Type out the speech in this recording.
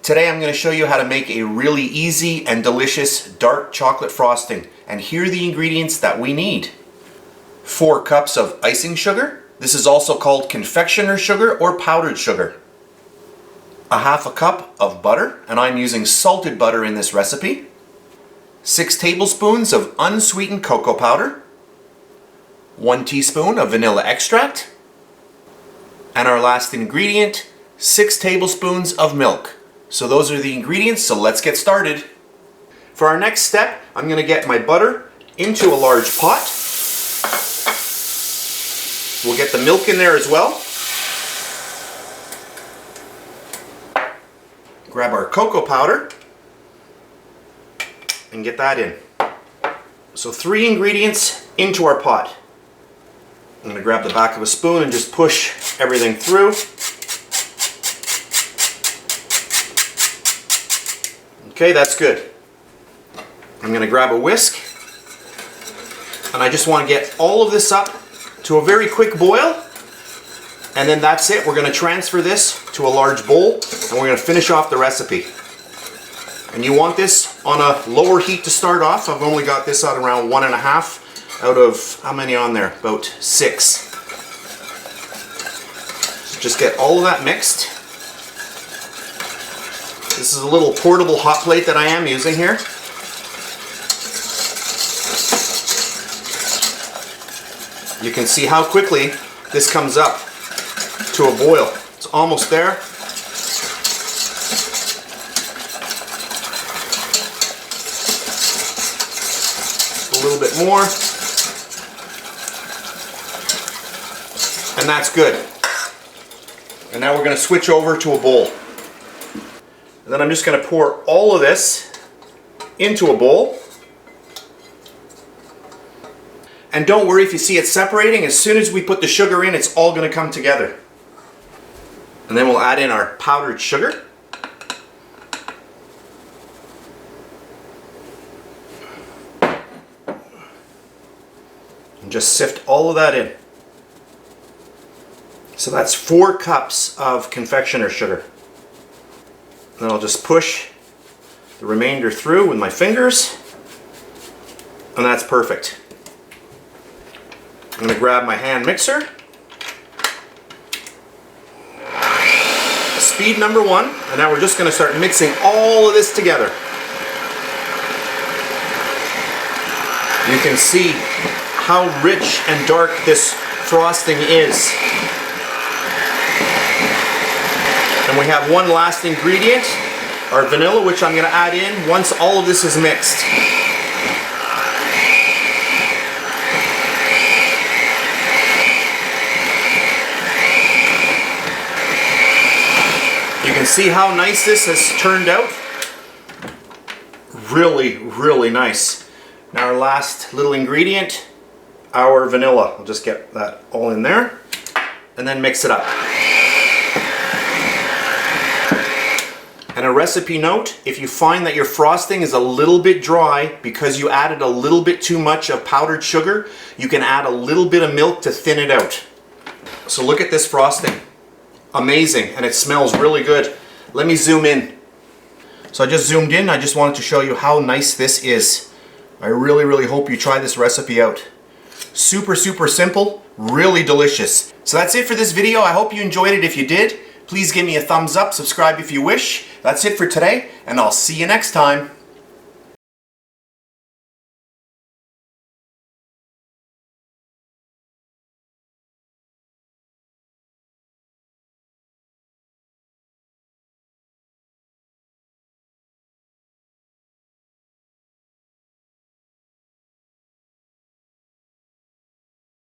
Today I'm going to show you how to make a really easy and delicious dark chocolate frosting. And here are the ingredients that we need. 4 cups of icing sugar. This is also called confectioner sugar or powdered sugar. 1/2 cup of butter, and I'm using salted butter in this recipe. 6 tablespoons of unsweetened cocoa powder. 1 teaspoon of vanilla extract. And our last ingredient, 6 tablespoons of milk. So those are the ingredients, so let's get started. For our next step, I'm going to get my butter into a large pot. We'll get the milk in there as well. Grab our cocoa powder and get that in. So 3 ingredients into our pot. I'm going to grab the back of a spoon and just push everything through. Okay, that's good. I'm going to grab a whisk, and I just want to get all of this up to a very quick boil, and then that's it. We're going to transfer this to a large bowl, and we're going to finish off the recipe. And you want this on a lower heat to start off. I've only got this at around 1.5 out of, how many on there? About 6. So just get all of that mixed. This is a little portable hot plate that I am using here. You can see how quickly this comes up to a boil. It's almost there. A little bit more. And that's good. And now we're going to switch over to a bowl. And then I'm just going to pour all of this into a bowl. And don't worry if you see it separating. As soon as we put the sugar in, it's all going to come together. And then we'll add in our powdered sugar. And just sift all of that in. So that's 4 cups of confectioner sugar. Then I'll just push the remainder through with my fingers, and that's perfect. I'm going to grab my hand mixer. Speed number 1, and now we're just going to start mixing all of this together. You can see how rich and dark this frosting is. And we have one last ingredient, our vanilla, which I'm going to add in once all of this is mixed. You can see how nice this has turned out. Really, really nice. Now our last little ingredient, our vanilla. I'll just get that all in there and then mix it up. And a recipe note, if you find that your frosting is a little bit dry because you added a little bit too much of powdered sugar, you can add a little bit of milk to thin it out. So look at this frosting. Amazing, and it smells really good. Let me zoom in. So I just zoomed in. I just wanted to show you how nice this is. I really, really hope you try this recipe out. Super, super simple, really delicious. So that's it for this video. I hope you enjoyed it. If you did, please give me a thumbs up, subscribe if you wish. That's it for today, and I'll see you next time.